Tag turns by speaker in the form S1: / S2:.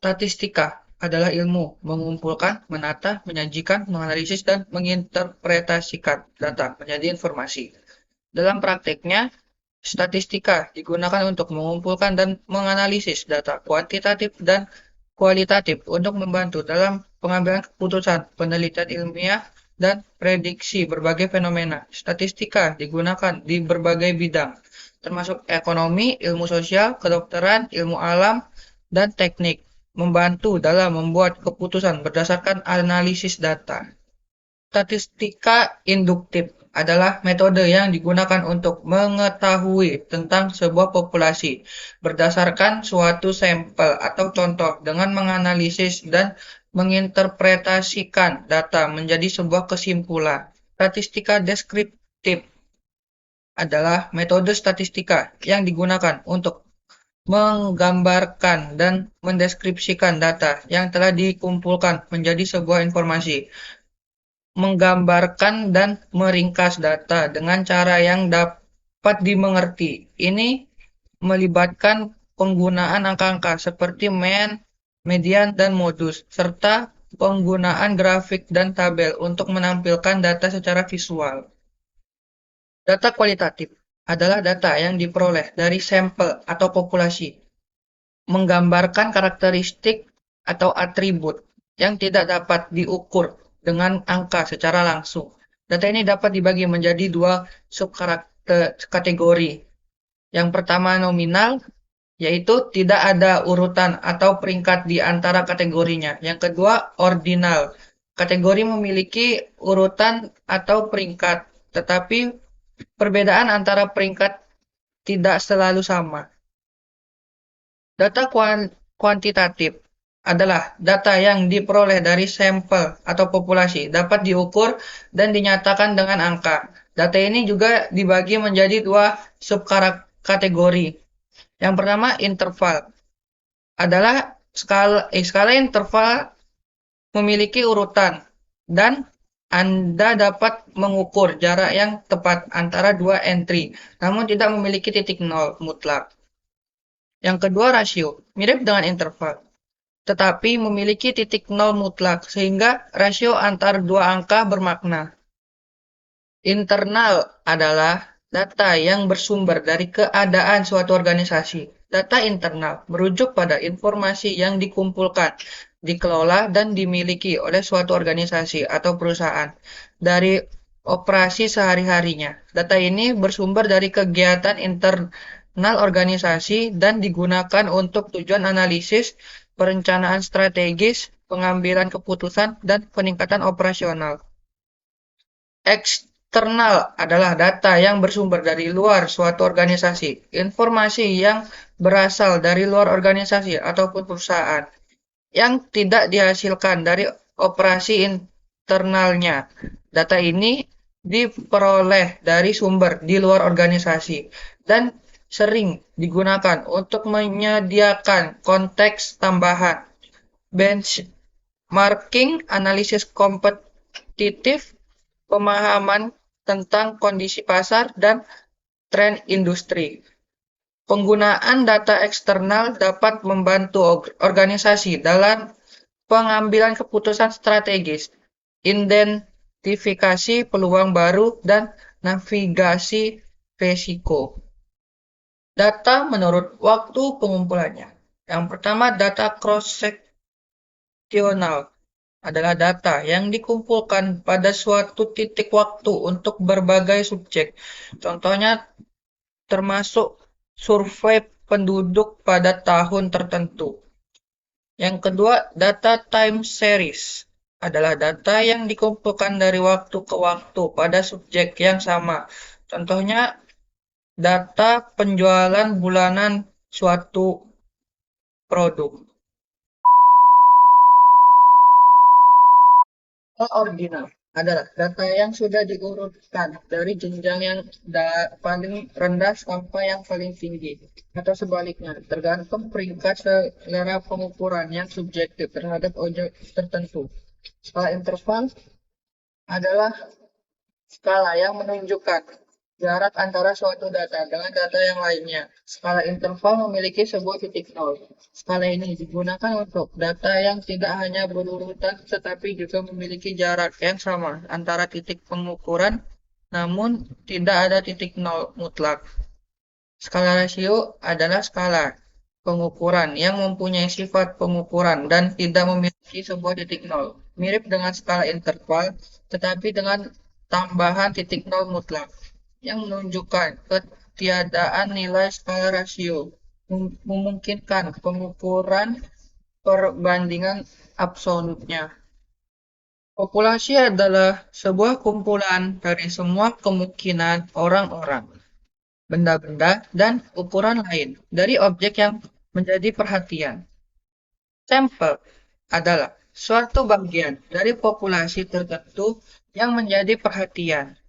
S1: Statistika adalah ilmu mengumpulkan, menata, menyajikan, menganalisis, dan menginterpretasikan data menjadi informasi. Dalam prakteknya, statistika digunakan untuk mengumpulkan dan menganalisis data kuantitatif dan kualitatif untuk membantu dalam pengambilan keputusan, penelitian ilmiah, dan prediksi berbagai fenomena. Statistika digunakan di berbagai bidang, termasuk ekonomi, ilmu sosial, kedokteran, ilmu alam, dan teknik, membantu dalam membuat keputusan berdasarkan analisis data. Statistika induktif adalah metode yang digunakan untuk mengetahui tentang sebuah populasi berdasarkan suatu sampel atau contoh dengan menganalisis dan menginterpretasikan data menjadi sebuah kesimpulan. Statistika deskriptif adalah metode statistika yang digunakan untuk menggambarkan dan mendeskripsikan data yang telah dikumpulkan menjadi sebuah informasi, menggambarkan dan meringkas data dengan cara yang dapat dimengerti. Ini melibatkan penggunaan angka-angka seperti mean, median, dan modus, serta penggunaan grafik dan tabel untuk menampilkan data secara visual. Data kualitatif adalah data yang diperoleh dari sampel atau populasi, menggambarkan karakteristik atau atribut yang tidak dapat diukur dengan angka secara langsung. Data ini dapat dibagi menjadi dua subkategori. Yang pertama nominal, yaitu tidak ada urutan atau peringkat di antara kategorinya. Yang kedua ordinal, kategori memiliki urutan atau peringkat, tetapi perbedaan antara peringkat tidak selalu sama. Data kuantitatif adalah data yang diperoleh dari sampel atau populasi, dapat diukur dan dinyatakan dengan angka. Data ini juga dibagi menjadi dua subkategori. Yang pertama, interval adalah skala interval memiliki urutan dan Anda dapat mengukur jarak yang tepat antara dua entry, namun tidak memiliki titik nol mutlak. Yang kedua, rasio, mirip dengan interval, tetapi memiliki titik nol mutlak, sehingga rasio antar dua angka bermakna. Internal adalah data yang bersumber dari keadaan suatu organisasi. Data internal merujuk pada informasi yang dikumpulkan, dikelola, dan dimiliki oleh suatu organisasi atau perusahaan dari operasi sehari-harinya. Data ini bersumber dari kegiatan internal organisasi dan digunakan untuk tujuan analisis, perencanaan strategis, pengambilan keputusan, dan peningkatan operasional. Eksternal adalah data yang bersumber dari luar suatu organisasi, informasi yang berasal dari luar organisasi ataupun perusahaan, yang tidak dihasilkan dari operasi internalnya. Data ini diperoleh dari sumber di luar organisasi dan sering digunakan untuk menyediakan konteks tambahan, benchmarking, analisis kompetitif, pemahaman tentang kondisi pasar dan tren industri. Penggunaan data eksternal dapat membantu organisasi dalam pengambilan keputusan strategis, identifikasi peluang baru, dan navigasi risiko. Data menurut waktu pengumpulannya. Yang pertama, data cross-sectional adalah data yang dikumpulkan pada suatu titik waktu untuk berbagai subjek. Contohnya termasuk survei penduduk pada tahun tertentu. Yang kedua, data time series adalah data yang dikumpulkan dari waktu ke waktu pada subjek yang sama. Contohnya data penjualan bulanan suatu produk. Ordinal adalah data yang sudah diurutkan dari jenjang yang paling rendah sampai yang paling tinggi, atau sebaliknya, tergantung peringkat selera pengukuran yang subjektif terhadap objek tertentu. Skala interval adalah skala yang menunjukkan jarak antara suatu data dengan data yang lainnya. Skala interval memiliki sebuah titik nol. Skala ini digunakan untuk data yang tidak hanya berurutan tetapi juga memiliki jarak yang sama antara titik pengukuran, namun tidak ada titik nol mutlak. Skala rasio adalah skala pengukuran yang mempunyai sifat pengukuran dan tidak memiliki sebuah titik nol. Mirip dengan skala interval, tetapi dengan tambahan titik nol mutlak yang menunjukkan ketiadaan nilai skala rasio, memungkinkan pengukuran perbandingan absolutnya. Populasi adalah sebuah kumpulan dari semua kemungkinan orang-orang, benda-benda, dan ukuran lain dari objek yang menjadi perhatian. Sampel adalah suatu bagian dari populasi tertentu yang menjadi perhatian.